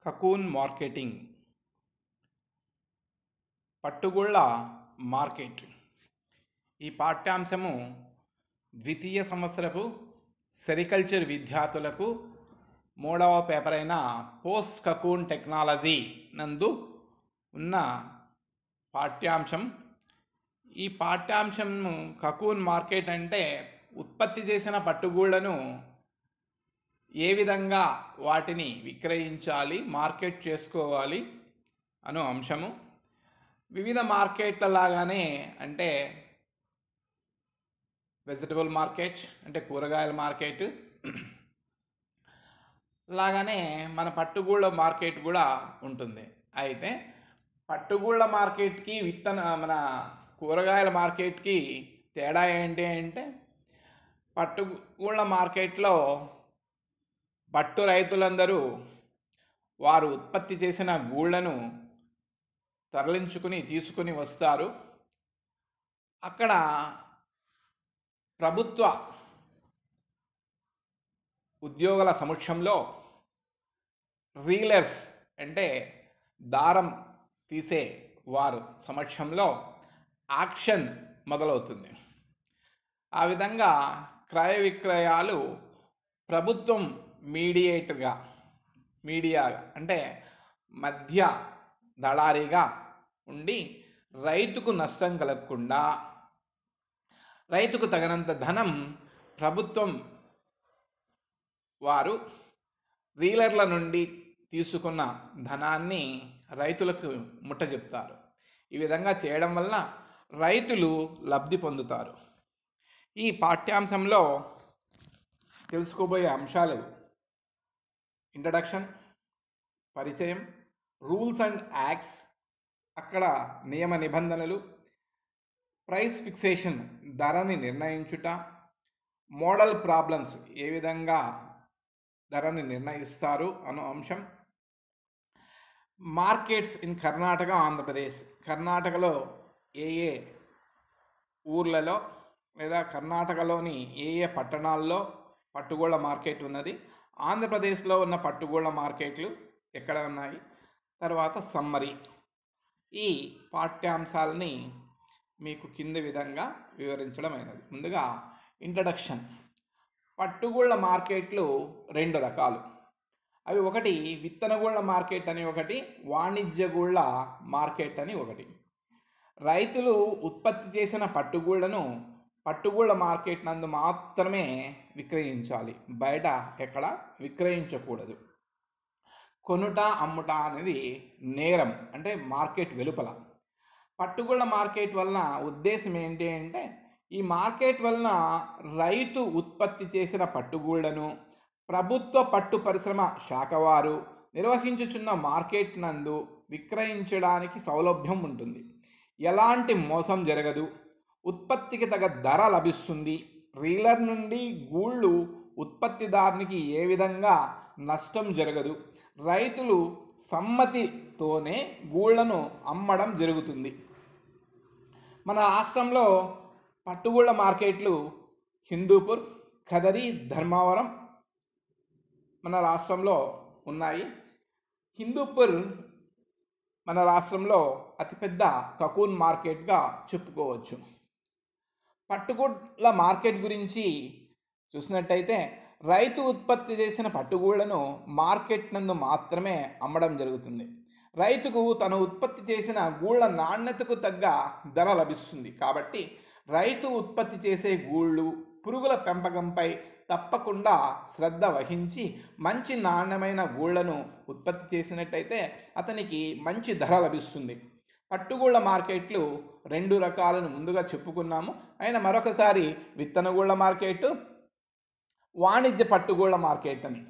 Cocoon marketing, పట్టుగుళ్ళ market. ఈ పాఠ్యాంశము ద్వితీయ సంవత్సరపు sericulture విద్యార్థులకు 3వ పేపర్ అయిన పోస్ట్ కకూన్ టెక్నాలజీ నందు ఉన్న పాఠ్యాంశం. ఈ పాఠ్యాంశము కకూన్ మార్కెట్ అంటే ఉత్పత్తి చేసిన పట్టుగూళ్ళను ఏ విధంగా వాటిని విక్రయించాలి, మార్కెట్ చేసుకోవాలి అను అంశము. వివిధ మార్కెట్ల లాగానే అంటే వెజిటబుల్ మార్కెట్ అంటే కూరగాయల మార్కెట్ లాగానే మన పట్టుగూళ్ళ మార్కెట్ కూడా ఉంటుంది. అయితే పట్టుగూళ్ళ మార్కెట్కి మన కూరగాయల మార్కెట్కి తేడా ఏంటి అంటే, పట్టుగూళ్ళ మార్కెట్లో పట్టు రైతులందరూ వారు ఉత్పత్తి చేసిన గూళ్ళను తీసుకుని వస్తారు. అక్కడ ప్రభుత్వ ఉద్యోగుల సమక్షంలో రీలర్స్ అంటే దారం తీసే వారు సమక్షంలో యాక్షన్ మొదలవుతుంది. ఆ విధంగా క్రయ విక్రయాలు ప్రభుత్వం మీడియా అంటే మధ్య దళారీగా ఉండి రైతుకు నష్టం కలగకుండా రైతుకు తగినంత ధనం ప్రభుత్వం వారు రీలర్ల నుండి తీసుకున్న ధనాన్ని రైతులకు ముట్టజెప్తారు. ఈ విధంగా చేయడం వల్ల రైతులు లబ్ధి పొందుతారు. ఈ పాఠ్యాంశంలో తెలుసుకోబోయే అంశాలు: ఇంట్రడక్షన్, పరిచయం, రూల్స్ అండ్ యాక్ట్స్, అక్కడ నియమ నిబంధనలు, ప్రైస్ ఫిక్సేషన్ ధరని నిర్ణయించుట, మోడల్ ప్రాబ్లమ్స్ ఏ విధంగా ధరని నిర్ణయిస్తారు అనే అంశం, మార్కెట్స్ ఇన్ కర్ణాటక, ఆంధ్రప్రదేశ్, కర్ణాటకలో ఏ ఊర్లలో లేదా కర్ణాటకలోని ఏ పట్టణాల్లో పట్టుగూళ్ళ మార్కెట్ ఉన్నది, ఆంధ్రప్రదేశ్లో ఉన్న పట్టుగూళ్ళ మార్కెట్లు ఎక్కడ ఉన్నాయి, తర్వాత సమ్మరీ. ఈ పాఠ్యాంశాలని మీకు కింది విధంగా వివరించడం అయినది. ముందుగా ఇంట్రడక్షన్. పట్టుగూళ్ళ మార్కెట్లు 2 రకాలు. అవి ఒకటి విత్తనగూళ్ళ మార్కెట్ అని ఒకటి, వాణిజ్యగూళ్ళ మార్కెట్ అని ఒకటి. రైతులు ఉత్పత్తి చేసిన పట్టుగూళ్ళను పట్టుగూళ్ళ మార్కెట్ నందు మాత్రమే విక్రయించాలి, బయట ఎక్కడ విక్రయించకూడదు. కొనుట అమ్ముట అనేది నేరం, అంటే మార్కెట్ వెలుపల. పట్టుగూళ్ళ మార్కెట్ వలన ఉద్దేశం ఏంటి అంటే, ఈ మార్కెట్ వలన రైతు ఉత్పత్తి చేసిన పట్టుగూళ్ళను ప్రభుత్వ పట్టు పరిశ్రమ శాఖ వారు నిర్వహించుచున్న మార్కెట్ నందు విక్రయించడానికి సౌలభ్యం ఉంటుంది. ఎలాంటి మోసం జరగదు, ఉత్పత్తికి తగ్గ ధర లభిస్తుంది. రీలర్ నుండి గూళ్ళు ఉత్పత్తిదారునికి ఏ విధంగా నష్టం జరగదు. రైతులు సమ్మతితోనే గూళ్ళను అమ్మడం జరుగుతుంది. మన రాష్ట్రంలో పట్టుగూళ్ళ మార్కెట్లు హిందూపూర్, కదరి, ధర్మవరం మన రాష్ట్రంలో ఉన్నాయి. హిందూపూర్ మన రాష్ట్రంలో అతిపెద్ద కకూన్ మార్కెట్గా చెప్పుకోవచ్చు. పట్టుగూళ్ళ మార్కెట్ గురించి చూసినట్టయితే, రైతు ఉత్పత్తి చేసిన పట్టుగూళ్ళను మార్కెట్ నందు మాత్రమే అమ్మడం జరుగుతుంది. రైతుకు తను ఉత్పత్తి చేసిన గూళ్ళ నాణ్యతకు తగ్గ ధర లభిస్తుంది. కాబట్టి రైతు ఉత్పత్తి చేసే గూళ్ళు పురుగుల పెంపకంపై తప్పకుండా శ్రద్ధ వహించి మంచి నాణ్యమైన గూళ్ళను ఉత్పత్తి చేసినట్టయితే అతనికి మంచి ధర లభిస్తుంది. పట్టుగూళ్ళ మార్కెట్లు 2 రకాలను ముందుగా చెప్పుకున్నాము. అయినా మరొకసారి విత్తనగూళ్ళ మార్కెట్, వాణిజ్య పట్టుగూళ్ళ మార్కెట్ అని.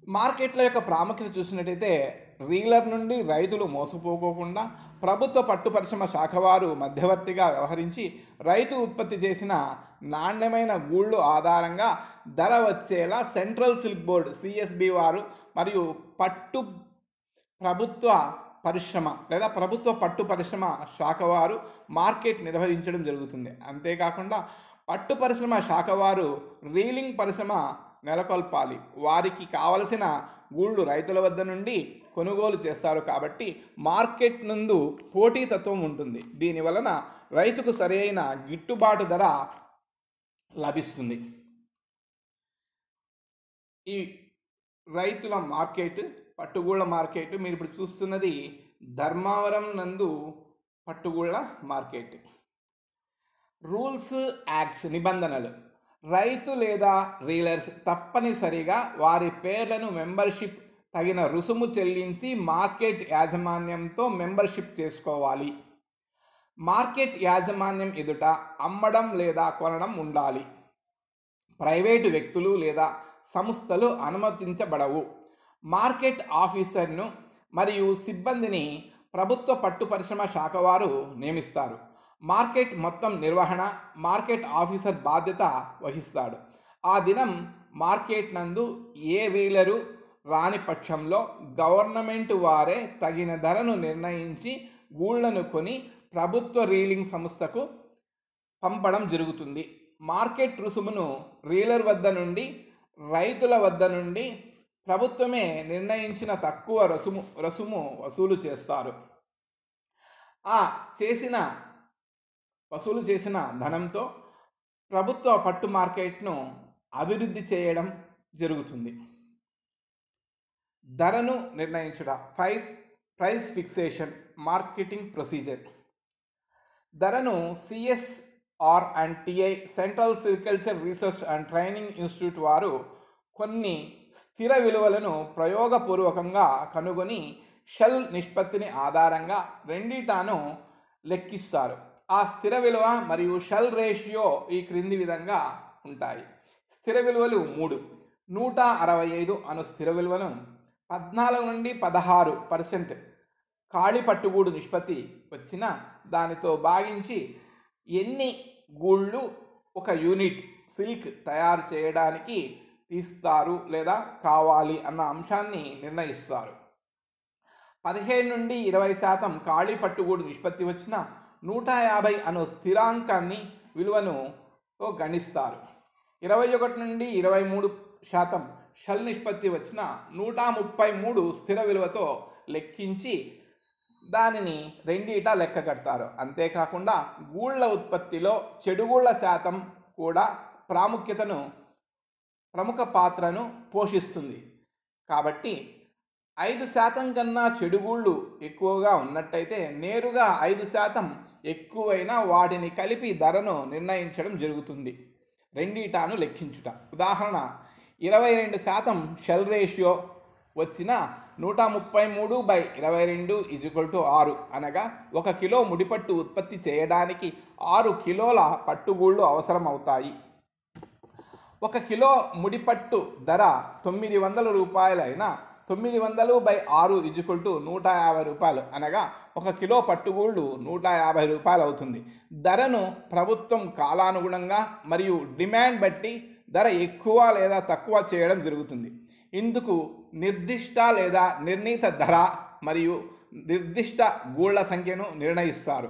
మార్కెట్ల యొక్క ప్రాముఖ్యత చూసినట్టయితే, రీలర్ నుండి రైతులు మోసపోకోకుండా ప్రభుత్వ పట్టు పరిశ్రమ శాఖ వారు మధ్యవర్తిగా వ్యవహరించి రైతు ఉత్పత్తి చేసిన నాణ్యమైన గూళ్ళు ఆధారంగా ధర వచ్చేలా సెంట్రల్ సిల్క్ బోర్డ్ సిఎస్బి వారు మరియు ప్రభుత్వ పరిశ్రమ లేదా ప్రభుత్వ పట్టు పరిశ్రమ శాఖ వారు మార్కెట్ నిర్వహించడం జరుగుతుంది. అంతేకాకుండా పట్టు పరిశ్రమ శాఖ వారు రీలింగ్ పరిశ్రమ నెలకొల్పాలి. వారికి కావలసిన గూళ్ళు రైతుల వద్ద నుండి కొనుగోలు చేస్తారు కాబట్టి మార్కెట్ నందు పోటీతత్వం ఉంటుంది. దీనివలన రైతుకు సరైన గిట్టుబాటు ధర లభిస్తుంది. ఈ రైతుల మార్కెట్, పట్టుగూళ్ళ మార్కెట్ మీరు ఇప్పుడు చూస్తున్నది ధర్మవరం నందు పట్టుగూళ్ళ మార్కెట్. రూల్స్, యాక్ట్స్, నిబంధనలు. రైతు లేదా రీలర్స్ తప్పనిసరిగా వారి పేర్లను మెంబర్షిప్ తగిన రుసుము చెల్లించి మార్కెట్ యాజమాన్యంతో మెంబర్షిప్ చేసుకోవాలి. మార్కెట్ యాజమాన్యం ఎదుట అమ్మడం లేదా కొనడం ఉండాలి. ప్రైవేటు వ్యక్తులు లేదా సంస్థలు అనుమతించబడవు. మార్కెట్ ఆఫీసర్ను మరియు సిబ్బందిని ప్రభుత్వ పట్టు పరిశ్రమ శాఖ వారు నియమిస్తారు. మార్కెట్ మొత్తం నిర్వహణ మార్కెట్ ఆఫీసర్ బాధ్యత వహిస్తాడు. ఆ దినం మార్కెట్ నందు ఏ రీలరు రాని పక్షంలో గవర్నమెంట్ వారే తగిన ధరను నిర్ణయించి గూళ్లను కొని ప్రభుత్వ రీలింగ్ సంస్థకు పంపడం జరుగుతుంది. మార్కెట్ రుసుమును రీలర్ వద్ద నుండి, రైతుల వద్ద నుండి ప్రభుత్వమే నిర్ణయించిన తక్కువ రుసుము వసూలు చేస్తారు. వసూలు చేసిన ధనంతో ప్రభుత్వ పట్టు మార్కెట్ను అభివృద్ధి చేయడం జరుగుతుంది. ధరను నిర్ణయించుట. Price fixation marketing procedure. ధరను CSR and TI central sericulture research and training institute వారు కొన్ని స్థిర విలువలను ప్రయోగపూర్వకంగా కనుగొని షెల్ నిష్పత్తిని ఆధారంగా రెండిటాను లెక్కిస్తారు. ఆ స్థిర విలువ మరియు షెల్ రేషియో ఈ క్రింది విధంగా ఉంటాయి. స్థిర విలువలు 3. 165 అను స్థిర విలువను 14 నుండి 16% ఖాళీ పట్టుగూడు నిష్పత్తి వచ్చిన దానితో భాగించి ఎన్ని గూళ్ళు ఒక యూనిట్ సిల్క్ తయారు చేయడానికి తీస్తారు లేదా కావాలి అన్న అంశాన్ని నిర్ణయిస్తారు. 15 నుండి 20% ఖాళీ పట్టుగూడు నిష్పత్తి వచ్చిన 150 అను స్థిరాంకాన్ని విలువను గణిస్తారు. 21 నుండి 23% షెల్ నిష్పత్తి వచ్చిన 133 స్థిర విలువతో లెక్కించి దానిని రెండిటా లెక్క కడతారు. అంతేకాకుండా గూళ్ళ ఉత్పత్తిలో చెడుగూళ్ళ శాతం కూడా ప్రముఖ పాత్రను పోషిస్తుంది. కాబట్టి 5% కన్నా చెడుగూళ్ళు ఎక్కువగా ఉన్నట్టయితే నేరుగా 5% ఎక్కువైనా వాటిని కలిపి ధరను నిర్ణయించడం జరుగుతుంది. రెండిటాను లెక్కించుట. ఉదాహరణ 22% షెల్ రేషియో వచ్చిన 133/22 6 అనగా 1 కిలో ముడిపట్టు ఉత్పత్తి చేయడానికి 6 కిలోల పట్టుగూళ్ళు అవసరం అవుతాయి. 1 కిలో ముడిపట్టు ధర 900 రూపాయలైన 900/6 150 రూపాయలు అనగా 1 కిలో పట్టుగూళ్ళు 150 రూపాయలు అవుతుంది. ధరను ప్రభుత్వం కాలానుగుణంగా మరియు డిమాండ్ బట్టి ధర ఎక్కువ లేదా తక్కువ చేయడం జరుగుతుంది. ఇందుకు నిర్దిష్ట లేదా నిర్ణీత ధర మరియు నిర్దిష్ట గూళ్ళ సంఖ్యను నిర్ణయిస్తారు.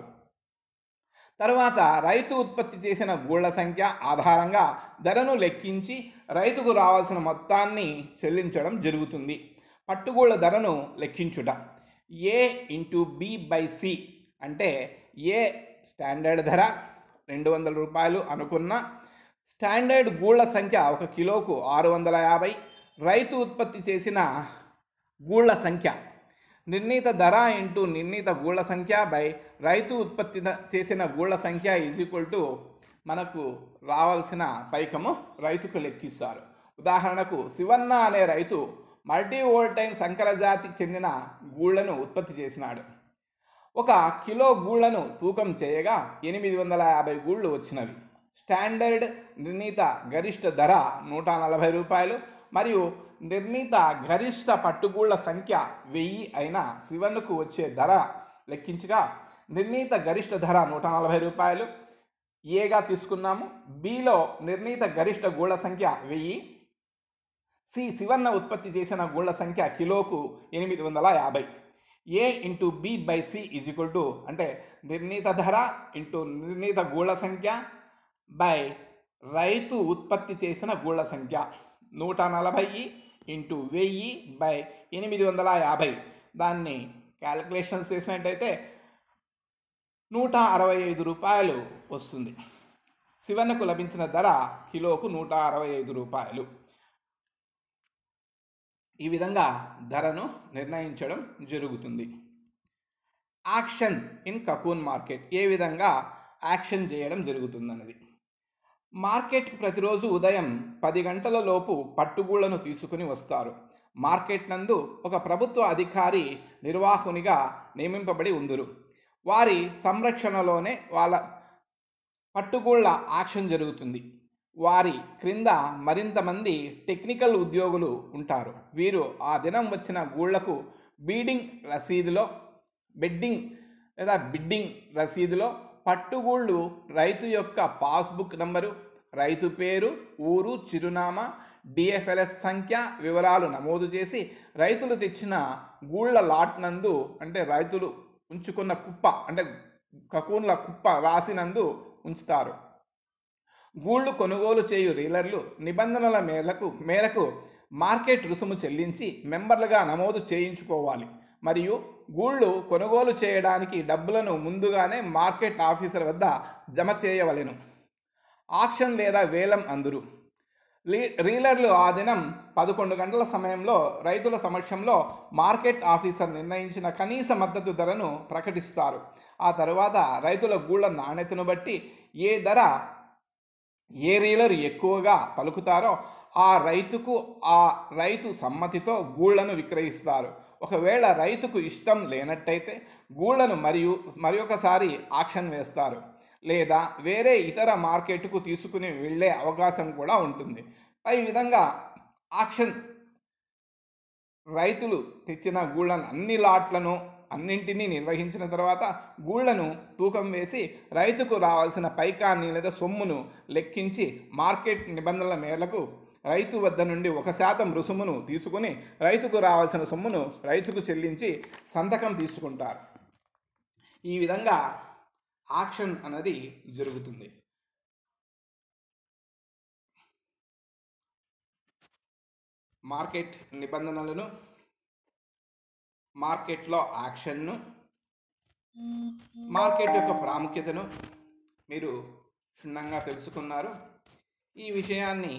తర్వాత రైతు ఉత్పత్తి చేసిన గూళ్ళ సంఖ్య ఆధారంగా ధరను లెక్కించి రైతుకు రావాల్సిన మొత్తాన్ని చెల్లించడం జరుగుతుంది. పట్టుగూళ్ళ ధరను లెక్కించుట. A/B/C అంటే ఏ స్టాండర్డ్ ధర 200 రూపాయలు అనుకున్న స్టాండర్డ్ గూళ్ళ సంఖ్య 1 కిలోకు 650, రైతు ఉత్పత్తి చేసిన గూళ్ళ సంఖ్య. నిర్ణీత ధర ఇంటూ నిర్ణీత గూళ్ళ సంఖ్య బై రైతు ఉత్పత్తి చేసిన గూళ్ళ సంఖ్య మనకు రావాల్సిన పైకము రైతుకు లెక్కిస్తారు. ఉదాహరణకు శివన్న అనే రైతు మల్టీవోల్టైన్ సంకర జాతికి చెందిన గూళ్లను ఉత్పత్తి చేసినాడు. 1 కిలో గూళ్లను తూకం చేయగా 850 గూళ్ళు వచ్చినవి. స్టాండర్డ్ నిర్ణీత గరిష్ట ధర 140 రూపాయలు మరియు నిర్ణీత గరిష్ట పట్టుగూళ్ళ సంఖ్య 1000 అయిన శివన్నుకు వచ్చే ధర లెక్కించగా నిర్ణీత గరిష్ట ధర 140 రూపాయలు ఏగా తీసుకున్నాము. బిలో నిర్ణీత గరిష్ట గూళ్ళ సంఖ్య 1000. సి శివన్న ఉత్పత్తి చేసిన గూళ్ళ సంఖ్య కిలోకు 850. A/B/C అంటే నిర్ణీత ధర ఇంటూ నిర్ణీత గూళ్ళ సంఖ్య బై రైతు ఉత్పత్తి చేసిన గూళ్ళ సంఖ్య. 140 ఇంటూ 1000/850 దాన్ని క్యాలిక్యులేషన్స్ చేసినట్టయితే 165 రూపాయలు వస్తుంది. శివన్నకు లభించిన ధర కిలోకు 165 రూపాయలు. ఈ విధంగా ధరను నిర్ణయించడం జరుగుతుంది. యాక్షన్ ఇన్ కకూన్ మార్కెట్, ఏ విధంగా యాక్షన్ చేయడం జరుగుతుందన్నది. మార్కెట్కి ప్రతిరోజు ఉదయం 10 గంటల లోపు పట్టుగూళ్లను తీసుకుని వస్తారు. మార్కెట్ నందు ఒక ప్రభుత్వ అధికారి నిర్వాహకునిగా నియమింపబడి ఉందురు. వారి సంరక్షణలోనే వాళ్ళ పట్టుగూళ్ల యాక్షన్ జరుగుతుంది. వారి క్రింద మరింత మంది టెక్నికల్ ఉద్యోగులు ఉంటారు. వీరు ఆ దినం వచ్చిన గూళ్లకు బీడింగ్ రసీదులో బిడ్డింగ్ రసీదులో పట్టుగూళ్ళు రైతు యొక్క పాస్బుక్ నంబరు, రైతు పేరు, ఊరు, చిరునామా, డిఎఫ్ఎల్ఎస్ సంఖ్య వివరాలు నమోదు చేసి రైతులు తెచ్చిన గూళ్ళ లాట్ నందు, అంటే రైతులు ఉంచుకున్న కుప్ప, అంటే కకూన్ల కుప్ప రాసినందు ఉంచుతారు. గూళ్ళు కొనుగోలు చేయు రీలర్లు నిబంధనల మేరకు మార్కెట్ రుసుము చెల్లించి మెంబర్లుగా నమోదు చేయించుకోవాలి. మరియు గూళ్ళు కొనుగోలు చేయడానికి డబ్బులను ముందుగానే మార్కెట్ ఆఫీసర్ వద్ద జమ చేయవలెను. ఆక్షన్ లేదా వేలం అందురు. రీలర్లు ఆ దినం 11 గంటల సమయంలో రైతుల సమక్షంలో మార్కెట్ ఆఫీసర్ నిర్ణయించిన కనీస మద్దతు ధరను ప్రకటిస్తారు. ఆ తరువాత రైతుల గూళ్ళ నాణ్యతను బట్టి ఏ రీలర్ ఎక్కువగా పలుకుతారో ఆ రైతు సమ్మతితో గూళ్లను విక్రయిస్తారు. ఒకవేళ రైతుకు ఇష్టం లేనట్టయితే గూళ్లను మరొకసారి ఆక్షన్ వేస్తారు, లేదా వేరే ఇతర మార్కెట్కు తీసుకుని వెళ్ళే అవకాశం కూడా ఉంటుంది. ఈ విధంగా ఆక్షన్ రైతులు తెచ్చిన గూళ్ళను అన్ని లాట్లను అన్నింటినీ నిర్వహించిన తర్వాత గూళ్లను తూకం వేసి రైతుకు రావాల్సిన పైకాన్ని లేదా సొమ్మును లెక్కించి మార్కెట్ నిబంధనల మేరకు రైతు వద్ద నుండి 1% రుసుమును తీసుకుని రైతుకు రావాల్సిన సొమ్మును రైతుకు చెల్లించి సంతకం తీసుకుంటారు. ఈ విధంగా ఆక్షన్ అనేది జరుగుతుంది. మార్కెట్ నిబంధనలను, మార్కెట్లో యాక్షన్ను, మార్కెట్ యొక్క ప్రాముఖ్యతను మీరు క్షుణ్ణంగా తెలుసుకున్నారు. ఈ విషయాన్ని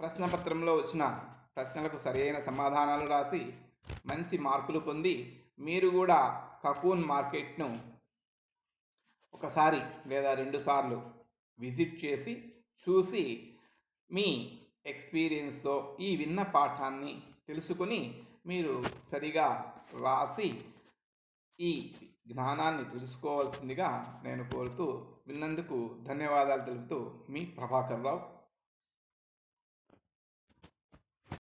ప్రశ్నపత్రంలో వచ్చిన ప్రశ్నలకు సరైన సమాధానాలు రాసి మంచి మార్కులు పొంది మీరు కూడా కకూన్ మార్కెట్ను ఒకసారి లేదా 2 సార్లు విజిట్ చేసి చూసి మీ ఎక్స్పీరియన్స్తో ఈ విన్న పాఠాన్ని తెలుసుకొని మీరు సరిగా రాసి ఈ జ్ఞానాన్ని తెలుసుకోవాల్సిందిగా నేను కోరుతూ, విన్నందుకు ధన్యవాదాలు తెలుపుతూ మీ ప్రభాకర్ రావు.